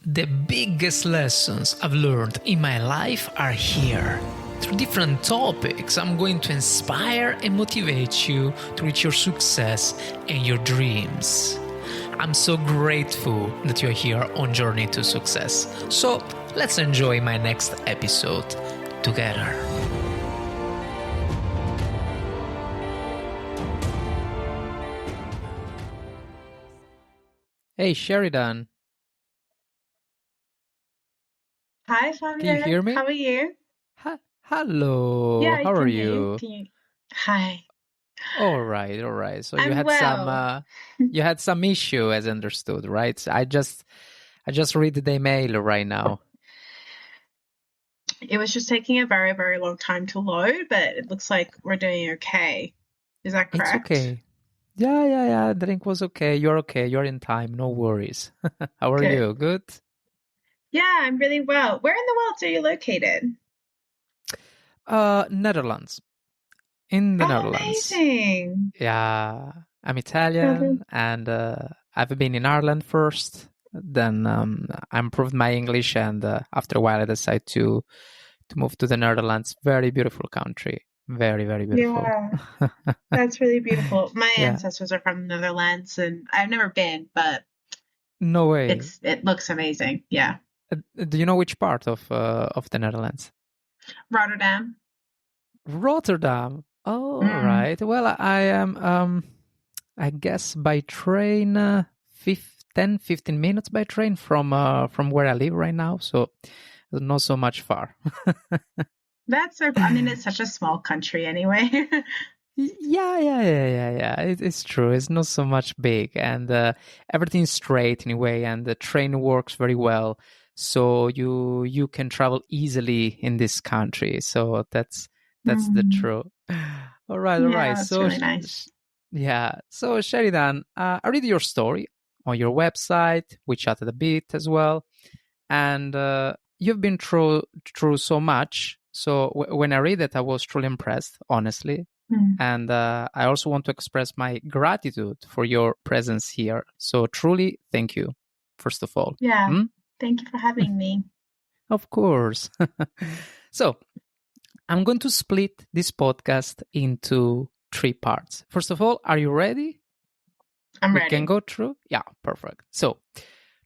The biggest lessons I've learned in my life are here. Through different topics, I'm going to inspire and motivate you to reach your success and your dreams. I'm so grateful that you're here on Journey to Success. So let's enjoy my next episode together. Hey, Sheridan. Hi, Can you hear familial. me? How are you? Hello. Yeah, I How are can hear you. you? Hi. All right, all right. So you I'm had well. some issue, as understood, right? I just read the email right now. It was just taking a very, very long time to load, but it looks like we're doing okay. Is that It's correct? okay. Yeah. The drink was okay. You're okay. You're in time. No worries. How are Good. you? Good? Yeah, I'm really well. Where in the world are you located? Netherlands. In the Oh, Netherlands. amazing. Yeah. I'm Brother. Italian and I've been in Ireland first. Then I improved my English and after a while I decided to move to the Netherlands. Very beautiful country. Very, very beautiful. Yeah, that's really beautiful. My Yeah. ancestors are from the Netherlands, and I've never been, but No way. it looks amazing. Yeah. Do you know which part of the Netherlands? Rotterdam. Rotterdam. All Mm. right. Well, I am I guess by train 15 minutes by train from where I live right now, so not so much far. That's so, I mean, it's such a small country anyway. Yeah. It's true. It's not so much big, and everything's straight anyway, and the train works very well, so you can travel easily in this country. So that's the Mm. truth. All right, all right. Yeah, that's So really nice. yeah. So Sheridan, I read your story on your website. We chatted a bit as well, and you've been through so much. So when I read it, I was truly impressed, honestly. Mm. And I also want to express my gratitude for your presence here. So truly, thank you, first of all. Yeah, Hmm? thank you for having me. Of course. So I'm going to split this podcast into 3 parts. First of all, are you ready? I'm We can ready. go through? Yeah, perfect. So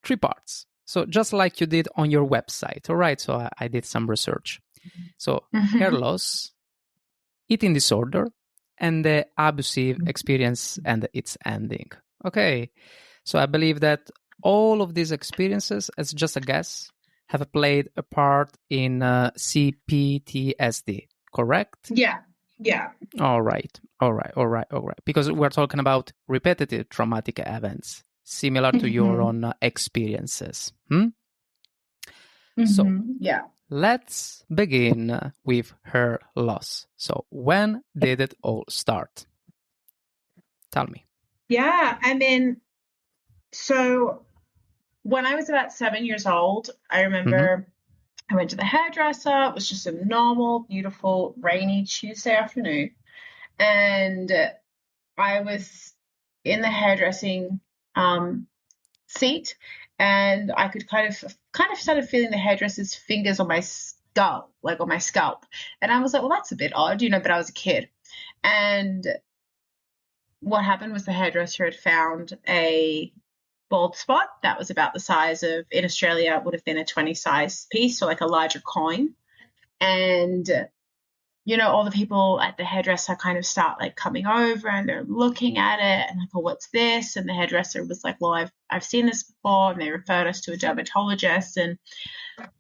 3 parts. So just like you did on your website. All right. So I did some research. So hair Hmm. loss, eating disorder, and the abusive experience and its ending. Okay, so I believe that all of these experiences, as just a guess, have played a part in C-PTSD, correct? Yeah, yeah. All right. Because we're talking about repetitive traumatic events, similar to your Hmm. own experiences. So Yeah. let's begin with her loss. So when did it all start? Tell me. Yeah, I mean, so when I was about 7 years old, I Mm-hmm. remember I went to the hairdresser. It was just a normal, beautiful, rainy Tuesday afternoon. And I was in the hairdressing um, seat, and I could kind of started feeling the hairdresser's fingers on my skull, like on my scalp. And I was like, well, that's a bit odd, but I was a kid. And what happened was the hairdresser had found a bald spot that was about the size of, in Australia, it would have been a 20 size piece, so like a larger coin. And all the people at the hairdresser kind of start like coming over and they're looking at it and like, oh, what's this? And the hairdresser was like, well, I've seen this before, and they referred us to a dermatologist. And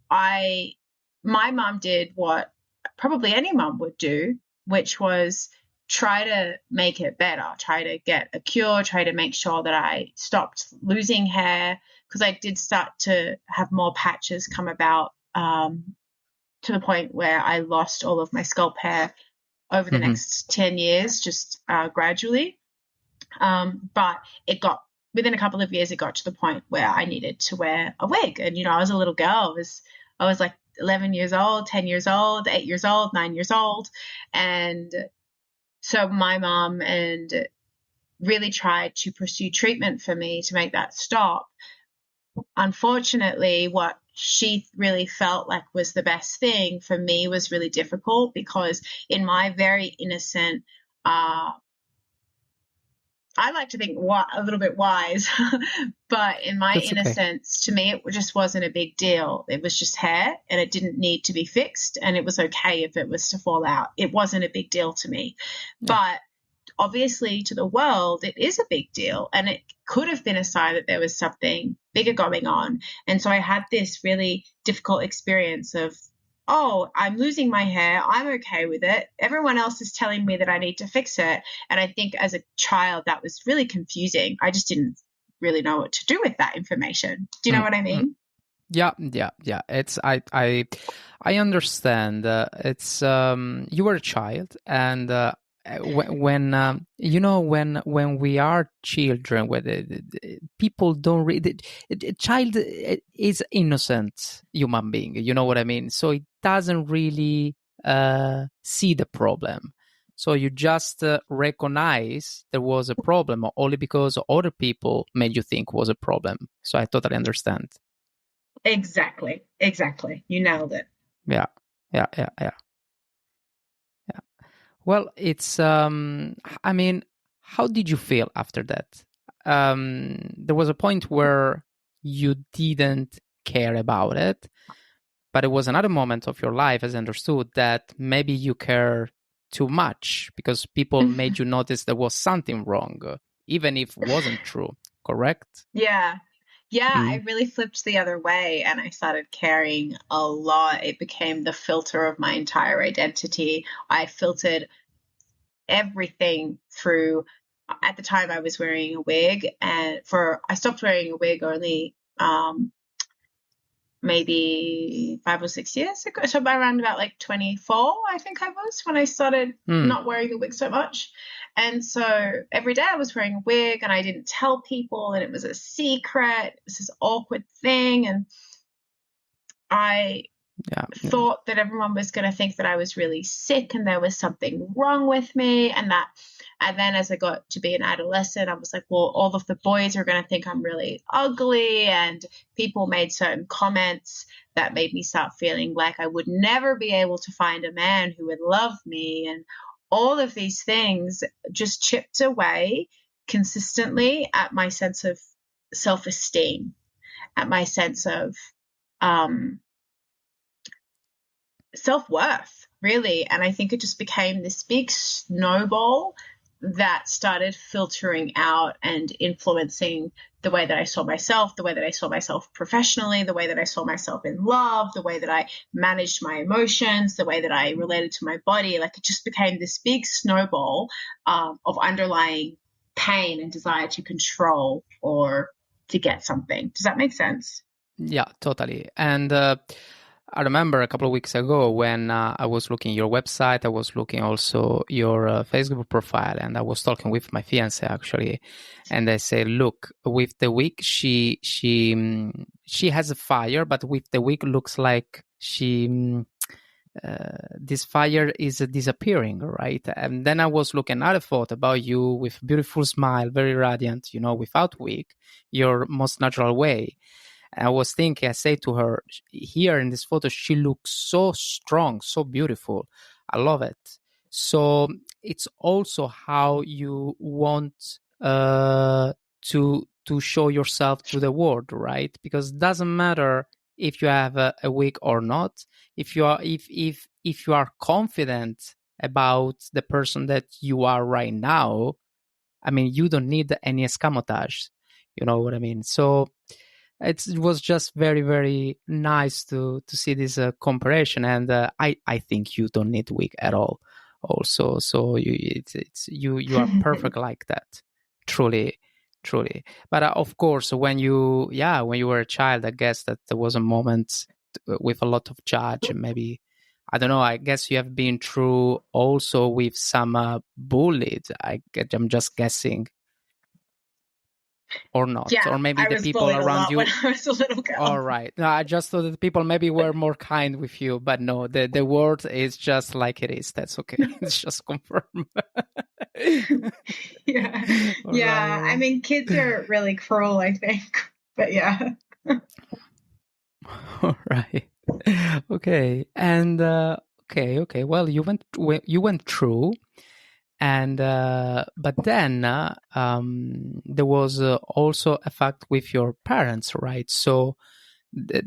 my mum did what probably any mum would do, which was try to make it better, try to get a cure, try to make sure that I stopped losing hair, because I did start to have more patches come about, to the point where I lost all of my scalp hair over the Mm-hmm. next 10 years, just gradually. But within a couple of years, it got to the point where I needed to wear a wig. And, I was a little girl. I was like 11 years old, 10 years old, 8 years old, 9 years old. And so my mom really tried to pursue treatment for me to make that stop. unfortunately, what she really felt like was the best thing for me was really difficult, because in my very innocent, I like to think a little bit wise, but in my That's okay. innocence, to me, it just wasn't a big deal. It was just hair and it didn't need to be fixed, and it was okay if it was to fall out. It wasn't a big deal to me. Yeah. But obviously, to the world, it is a big deal, and it could have been a sign that there was something bigger going on. And so I had this really difficult experience of, oh, I'm losing my hair. I'm okay with it. Everyone else is telling me that I need to fix it. And I think as a child, that was really confusing. I just didn't really know what to do with that information. Do you know what I mean? Yeah. It's I understand. It's you were a child, and when when we are children, when people don't read, a child is innocent human being. You know what I mean? So it doesn't really see the problem. So you just recognize there was a problem only because other people made you think was a problem. So I totally understand. Exactly. You nailed it. Yeah. Well, it's I mean, how did you feel after that? There was a point where you didn't care about it, but it was another moment of your life, as I understood, that maybe you care too much because people made you notice there was something wrong, even if it wasn't true, correct? Yeah. I really flipped the other way and I started caring a lot. It became the filter of my entire identity. I filtered everything through. At the time I was wearing a wig, and I stopped wearing a wig only maybe 5 or 6 years ago. So around about like 24, I think I was, when I started not wearing the wig so much. And so every day I was wearing a wig and I didn't tell people, and it was a secret. It was this awkward thing. And I thought that everyone was going to think that I was really sick and there was something wrong with me. And then as I got to be an adolescent, I was like, well, all of the boys are going to think I'm really ugly. And people made certain comments that made me start feeling like I would never be able to find a man who would love me. And all of these things just chipped away consistently at my sense of self-esteem, at my sense of self-worth, really. And I think it just became this big snowball that started filtering out and influencing the way that I saw myself, the way that I saw myself professionally, the way that I saw myself in love, the way that I managed my emotions, the way that I related to my body. Like, it just became this big snowball of underlying pain and desire to control or to get something. Does that make sense? Yeah, totally. And I remember a couple of weeks ago when I was looking your website, I was looking also your Facebook profile, and I was talking with my fiance actually, and I said, look, with the wig, she has a fire, but with the wig looks like this fire is disappearing, right? And then I was looking at a photo about you with beautiful smile, very radiant, without wig, your most natural way. And I was thinking, I say to her, here in this photo, she looks so strong, so beautiful. I love it. So it's also how you want to show yourself to the world, right? Because it doesn't matter if you have a wig or not. If you are confident about the person that you are right now, I mean, you don't need any escamotage. You know what I mean? So it was just very, very nice to see this comparison, and I think you don't need wig at all. Also, so you are perfect like that, truly. But of course, when you were a child, I guess that there was a moment with a lot of judge, and maybe, I don't know. I guess you have been through also with some bullied. I'm just guessing. Or not, Yeah, or maybe I the was people bullied a around lot when you. I was a little girl. All right. No, I just thought that the people maybe were more kind with you, but no, the world is just like it is. That's okay. It's just confirmed. Yeah. All Yeah. I right. mean, kids are really cruel, I think. But yeah. All right. Okay. And okay. Well, you went through, and but then there was also a fact with your parents, right? So there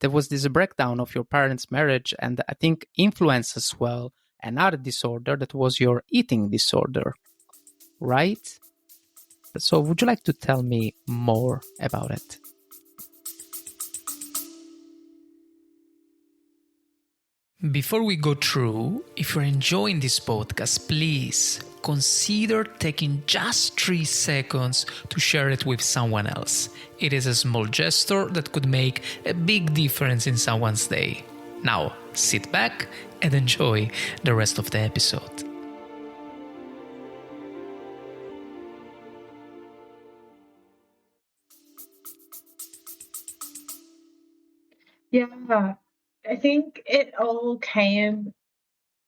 was this breakdown of your parents' marriage, and I think influenced as well another disorder that was your eating disorder, right? So would you like to tell me more about it? Before we go through, if you're enjoying this podcast, please consider taking just 3 seconds to share it with someone else. It is a small gesture that could make a big difference in someone's day. Now, sit back and enjoy the rest of the episode. Yeah, I think it all came.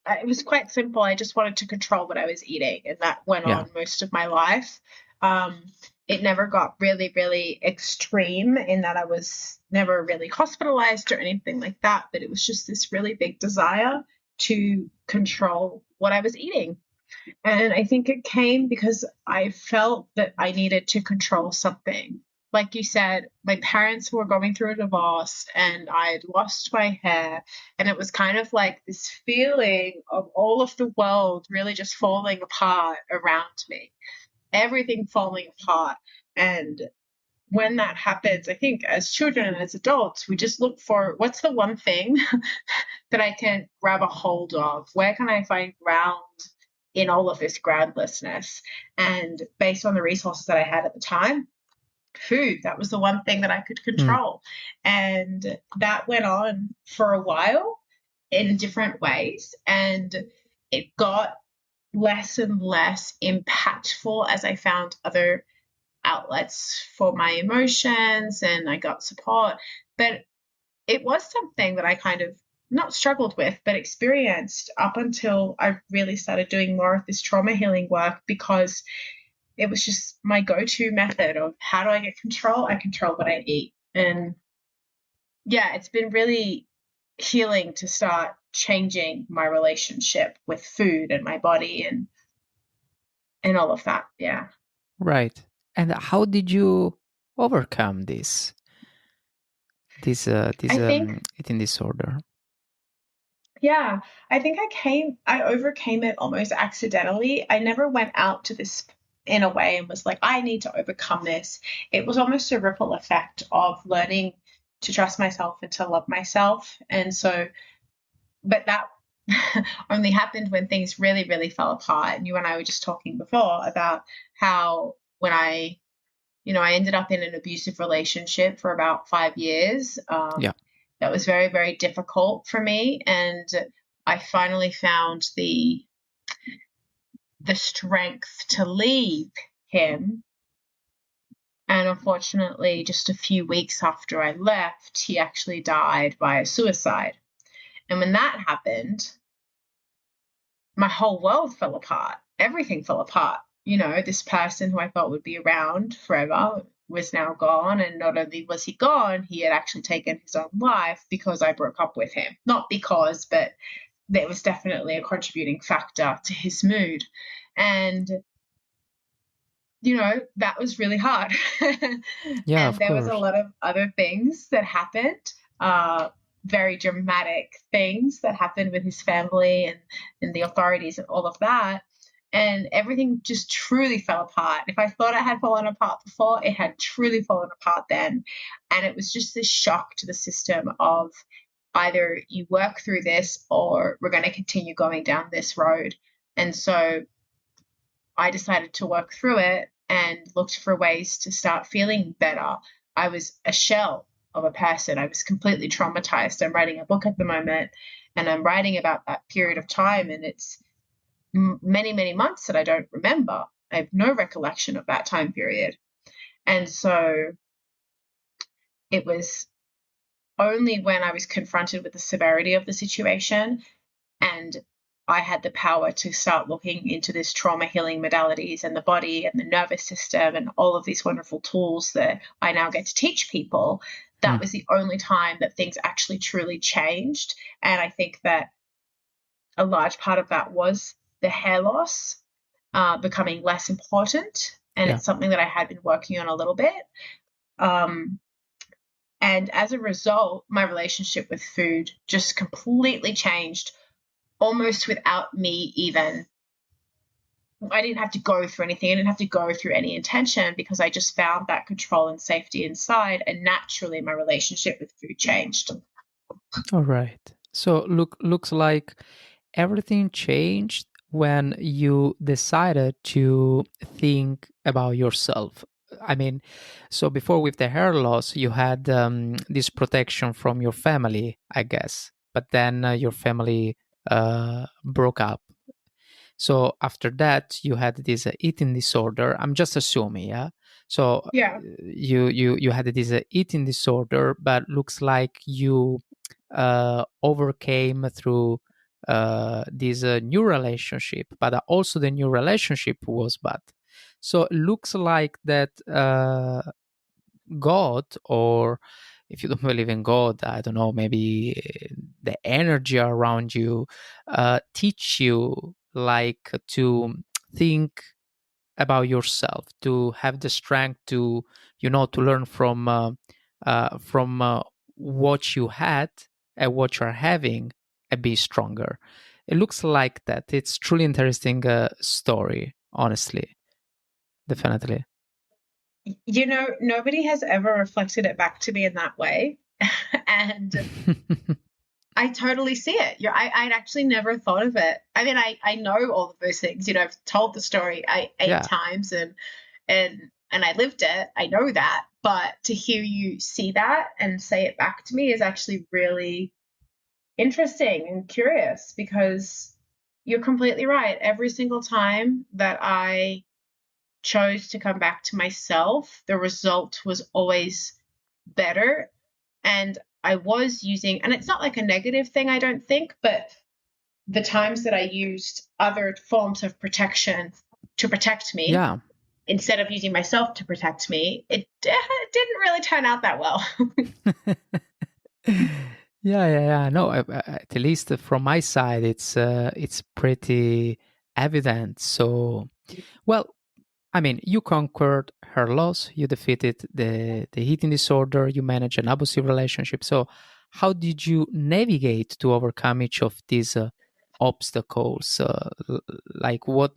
It was quite simple. I just wanted to control what I was eating, and that went Yeah. on most of my life. Um, it never got really, really extreme in that I was never really hospitalized or anything like that, but it was just this really big desire to control what I was eating. And I think it came because I felt that I needed to control something. Like you said, my parents were going through a divorce and I'd lost my hair. And it was kind of like this feeling of all of the world really just falling apart around me, everything falling apart. And when that happens, I think as children and as adults, we just look for what's the one thing that I can grab a hold of? Where can I find ground in all of this groundlessness? And based on the resources that I had at the time, food, that was the one thing that I could control. And that went on for a while in different ways. And it got less and less impactful as I found other outlets for my emotions and I got support. But it was something that I kind of not struggled with, but experienced up until I really started doing more of this trauma healing work because it was just my go to method of how do I get control? I control what I eat. And yeah, it's been really healing to start changing my relationship with food and my body and all of that. Yeah. Right. And how did you overcome this I think eating disorder? Yeah, I think I overcame it almost accidentally. I never went out to this in a way and was like, I need to overcome this. It was almost a ripple effect of learning to trust myself and to love myself. And so, but that only happened when things really, really fell apart. And you and I were just talking before about how when I ended up in an abusive relationship for about 5 years. Yeah. That was very, very difficult for me. And I finally found the strength to leave him. And unfortunately, just a few weeks after I left, he actually died by a suicide. And when that happened, my whole world fell apart. Everything fell apart. This person who I thought would be around forever was now gone. And not only was he gone, he had actually taken his own life because I broke up with him. Not because, but there was definitely a contributing factor to his mood. And, that was really hard. Yeah, And of there was a course. lot of other things that happened. Very dramatic things that happened with his family and the authorities and all of that. And everything just truly fell apart. If I thought it had fallen apart before, it had truly fallen apart then. And it was just this shock to the system of either you work through this or we're going to continue going down this road. And so I decided to work through it and looked for ways to start feeling better. I was a shell of a person. I was completely traumatized. I'm writing a book at the moment and I'm writing about that period of time, and it's many, many months that I don't remember. I have no recollection of that time period. And so it was only when I was confronted with the severity of the situation and I had the power to start looking into this trauma healing modalities and the body and the nervous system and all of these wonderful tools that I now get to teach people, that was the only time that things actually truly changed. And I think that a large part of that was the hair loss becoming less important. And it's something that I had been working on a little bit. And as a result, my relationship with food just completely changed, almost without me even. I didn't have to go through anything. I didn't have to go through any intention, because I just found that control and safety inside. And naturally, my relationship with food changed. All right. So looks like everything changed when you decided to think about yourself. I mean, so before with the hair loss, you had this protection from your family, I guess. But then your family broke up. So after that, you had this eating disorder. I'm just assuming, yeah. So Yeah. you had this eating disorder, but looks like you overcame through this new relationship, but also the new relationship was bad. So it looks like that God, or if you don't believe in God, I don't know, maybe the energy around you teach you like to think about yourself, to have the strength to, to learn from what you had and what you're having and be stronger. It looks like that. It's truly interesting story, honestly, definitely. Nobody has ever reflected it back to me in that way. And I totally see it. I'd actually never thought of it. I mean, I know all of those things. I've told the story eight times and I lived it. I know that. But to hear you see that and say it back to me is actually really interesting and curious, because you're completely right. Every single time that I chose to come back to myself, the result was always better. And I was using, and it's not like a negative thing, I don't think, but the times that I used other forms of protection to protect me, instead of using myself to protect me, it didn't really turn out that well. Yeah. No, at least from my side, it's pretty evident. So, well, I mean, you conquered her loss, you defeated the eating disorder, you managed an abusive relationship. So, how did you navigate to overcome each of these obstacles? Like, what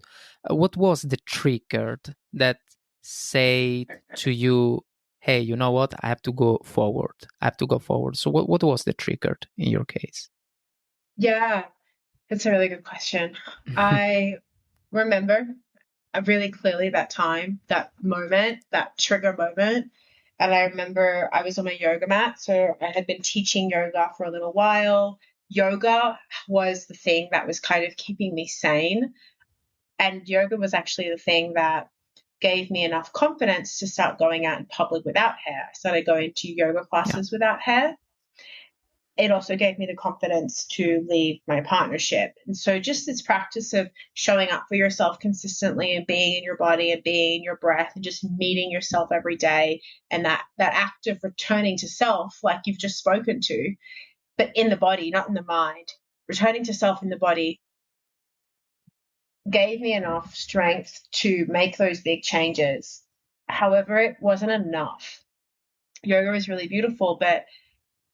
was the trigger that said to you, "Hey, you know what? I have to go forward. I have to go forward." So, what was the trigger in your case? Yeah, that's a really good question. I remember really clearly that time, that moment, that trigger moment. And I remember I was on a yoga mat. So I had been teaching yoga for a little while. Yoga was the thing that was kind of keeping me sane. And yoga was actually the thing that gave me enough confidence to start going out in public without hair. I started going to yoga classes without hair. It also gave me the confidence to leave my partnership. And so just this practice of showing up for yourself consistently and being in your body and being in your breath and just meeting yourself every day, and that act of returning to self, like you've just spoken to, but in the body, not in the mind, returning to self in the body, gave me enough strength to make those big changes. However, it wasn't enough. Yoga is really beautiful, but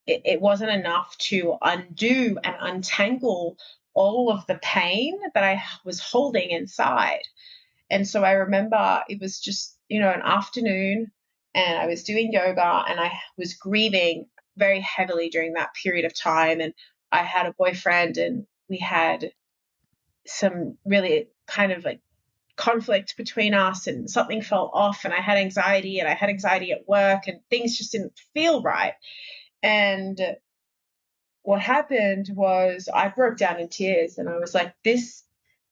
it wasn't enough to undo and untangle all of the pain that I was holding inside. And so I remember it was just, an afternoon, and I was doing yoga, and I was grieving very heavily during that period of time. And I had a boyfriend, and we had some really kind of like conflict between us, and something fell off, and I had anxiety, at work, and things just didn't feel right. And what happened was I broke down in tears, and I was like,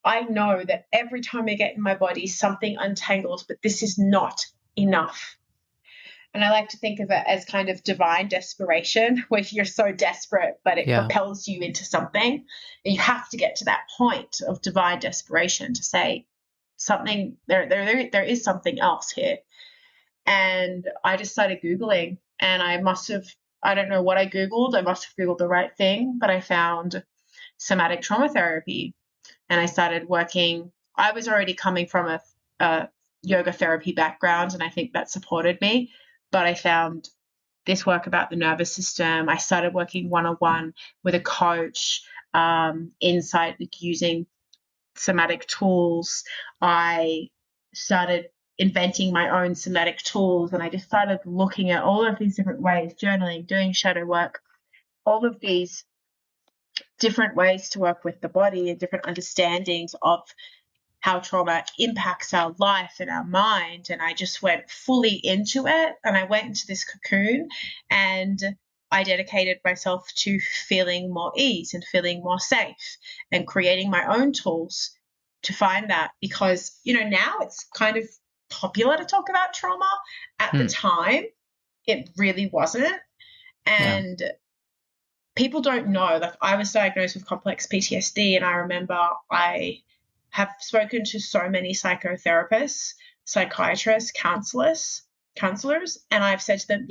I know that every time I get in my body, something untangles, but this is not enough. And I like to think of it as kind of divine desperation, where you're so desperate, but it propels you into something. And you have to get to that point of divine desperation to say something, there is something else here. And I just started Googling, and I don't know what I Googled. I must have Googled the right thing, but I found somatic trauma therapy. And I started working. I was already coming from a yoga therapy background, and I think that supported me. But I found this work about the nervous system. I started working one-on-one with a coach, inside using somatic tools. I started inventing my own somatic tools, and I just started looking at all of these different ways, journaling, doing shadow work, all of these different ways to work with the body and different understandings of how trauma impacts our life and our mind. And I just went fully into it, and I went into this cocoon, and I dedicated myself to feeling more ease and feeling more safe and creating my own tools to find that. Because, now it's kind of popular to talk about trauma. At the time, it really wasn't. And people don't know. Like, I was diagnosed with complex PTSD, and I remember I have spoken to so many psychotherapists, psychiatrists, counselors, and I've said to them,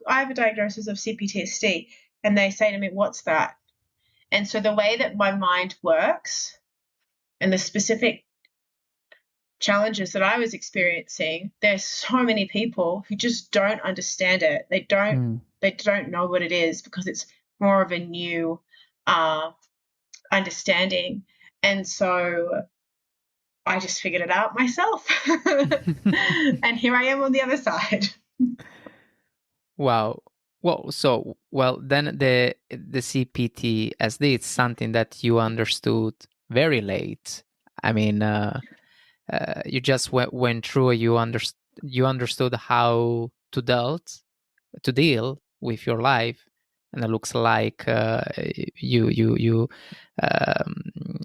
I have a diagnosis of C-PTSD. And they say to me, what's that? And so the way that my mind works and the specific challenges that I was experiencing, there's so many people who just don't understand it. They don't know what it is, because it's more of a new understanding. And so I just figured it out myself. And here I am on the other side. Wow. Then the C-PTSD is something that you understood very late. I mean, you just went through. You understood how to deal with your life, and it looks like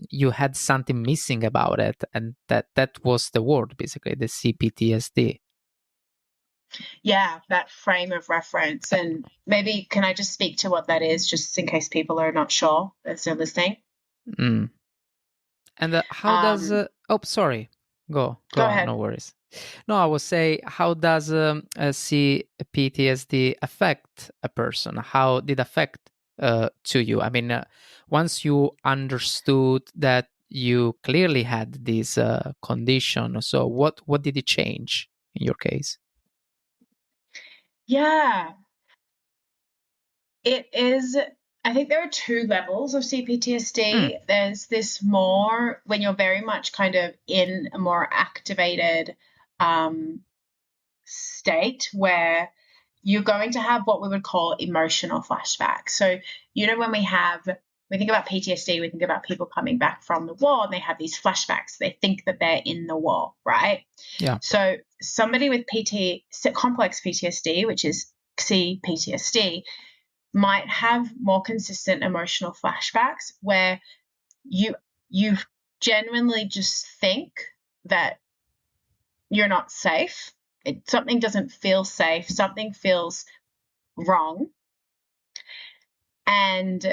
you had something missing about it, and that was the word, basically, the C-PTSD. Yeah, that frame of reference. And maybe can I just speak to what that is, just in case people are not sure as they're listening? And how does sorry, go ahead. No worries. No, I will say, how does C-PTSD affect a person? How did it affect to you? I mean, once you understood that you clearly had this condition, so what did it change in your case? Yeah, it is. I think there are two levels of C-PTSD. There's this more when you're very much kind of in a more activated state, where you're going to have what we would call emotional flashbacks. So, when we think about PTSD, we think about people coming back from the war, and they have these flashbacks. They think that they're in the war, right? Yeah. So somebody with complex PTSD, which is C-PTSD, might have more consistent emotional flashbacks, where you genuinely just think that you're not safe. Something doesn't feel safe. Something feels wrong. And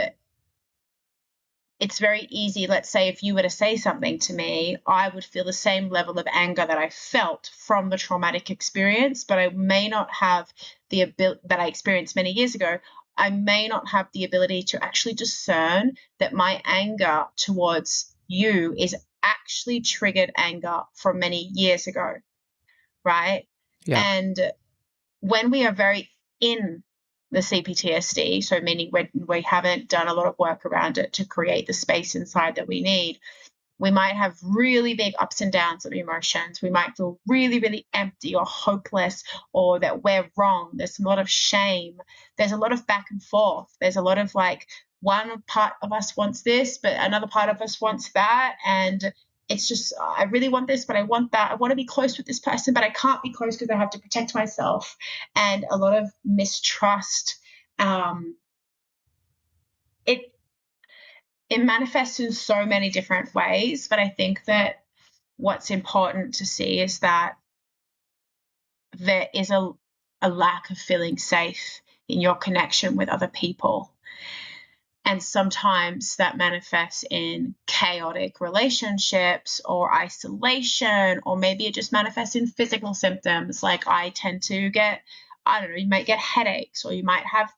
it's very easy. Let's say if you were to say something to me, I would feel the same level of anger that I felt from the traumatic experience, but I may not have the ability that I experienced many years ago. I may not have the ability to actually discern that my anger towards you is actually triggered anger from many years ago, right? Yeah. And when we are very in the C-PTSD, so meaning when we haven't done a lot of work around it to create the space inside that we need, we might have really big ups and downs of emotions. We might feel really, really empty or hopeless, or that we're wrong. There's a lot of shame. There's a lot of back and forth. There's a lot of like, one part of us wants this, but another part of us wants that. And it's just, I really want this, but I want that. I want to be close with this person, but I can't be close because I have to protect myself. And a lot of mistrust. It manifests in so many different ways, but I think that what's important to see is that there is a a lack of feeling safe in your connection with other people. And sometimes that manifests in chaotic relationships or isolation, or maybe it just manifests in physical symptoms. Like I tend to get, I don't know, you might get headaches, or you might have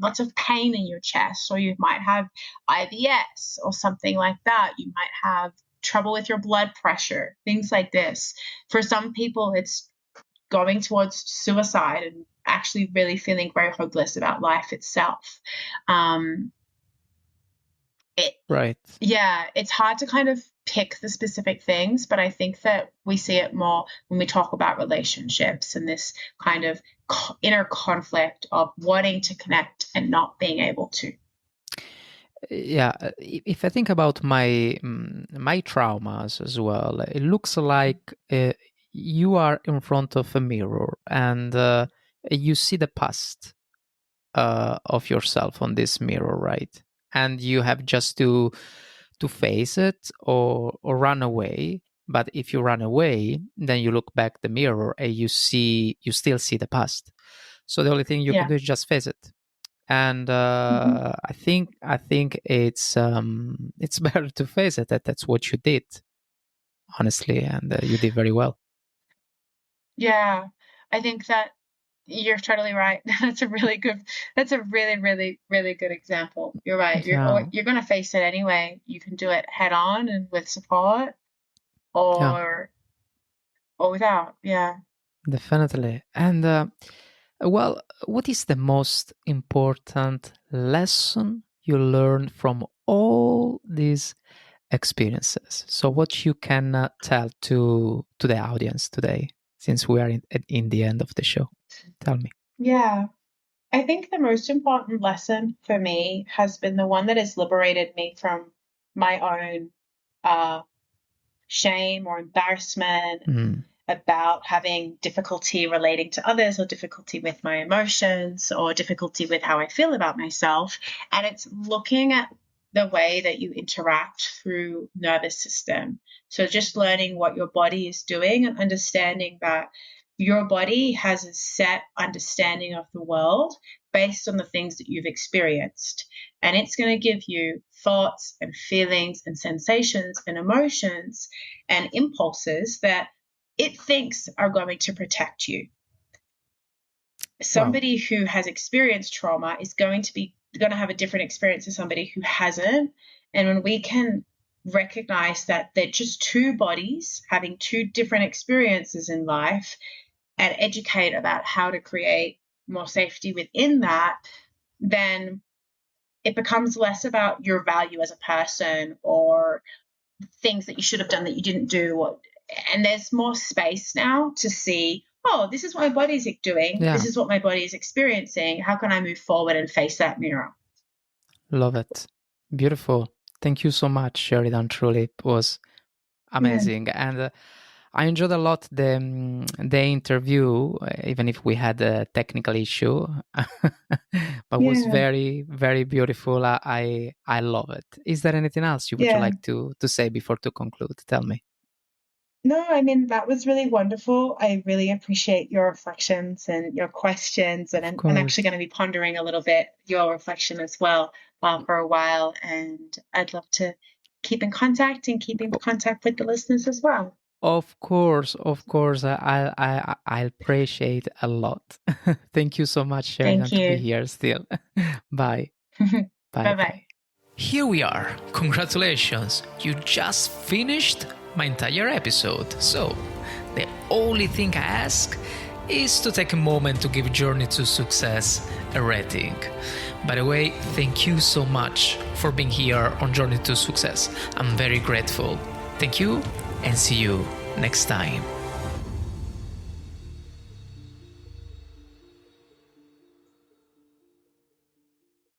lots of pain in your chest, or you might have IBS or something like that. You might have trouble with your blood pressure, things like this. For some people, it's going towards suicide and actually really feeling very hopeless about life itself. Right. Yeah, it's hard to kind of pick the specific things, but I think that we see it more when we talk about relationships and this kind of inner conflict of wanting to connect and not being able to. Yeah, if I think about my traumas as well, it looks like you are in front of a mirror and you see the past of yourself on this mirror, right? And you have just to face it or run away. But if you run away, then you look back the mirror and you still see the past. So the only thing you can do is just face it. And I think it's better to face it. That's what you did, honestly, and you did very well. Yeah, I think that you're totally right. That's a really, really, really good example. You're right. Yeah. You're going to face it anyway. You can do it head on and with support, or without. Yeah. Definitely. And well, what is the most important lesson you learned from all these experiences? So what you can tell to the audience today, since we are in the end of the show? Tell me. Yeah. I think the most important lesson for me has been the one that has liberated me from my own shame or embarrassment about having difficulty relating to others, or difficulty with my emotions, or difficulty with how I feel about myself. And it's looking at the way that you interact through nervous system. So just learning what your body is doing and understanding that your body has a set understanding of the world based on the things that you've experienced. And it's going to give you thoughts and feelings and sensations and emotions and impulses that it thinks are going to protect you. Somebody who has experienced trauma is going to have a different experience than somebody who hasn't. And when we can recognize that they're just two bodies having two different experiences in life, and educate about how to create more safety within that, then it becomes less about your value as a person or things that you should have done that you didn't do. And there's more space now to see, oh, this is what my body's doing. Yeah. This is what my body is experiencing. How can I move forward and face that mirror? Love it. Beautiful. Thank you so much, Sheridan. Truly, it was amazing. Yeah. And I enjoyed a lot the interview, even if we had a technical issue, but it was very, very beautiful. I love it. Is there anything else you would like to say before to conclude? Tell me. No, I mean, that was really wonderful. I really appreciate your reflections and your questions. And I'm actually going to be pondering a little bit your reflection as well for a while. And I'd love to keep in contact and keep in contact with the listeners as well. Of course. I appreciate a lot. Thank you so much, Sheridan, to be here still. Bye. Bye-bye. Here we are. Congratulations. You just finished my entire episode. So, the only thing I ask is to take a moment to give Journey to Success a rating. By the way, thank you so much for being here on Journey to Success. I'm very grateful. Thank you, and see you next time.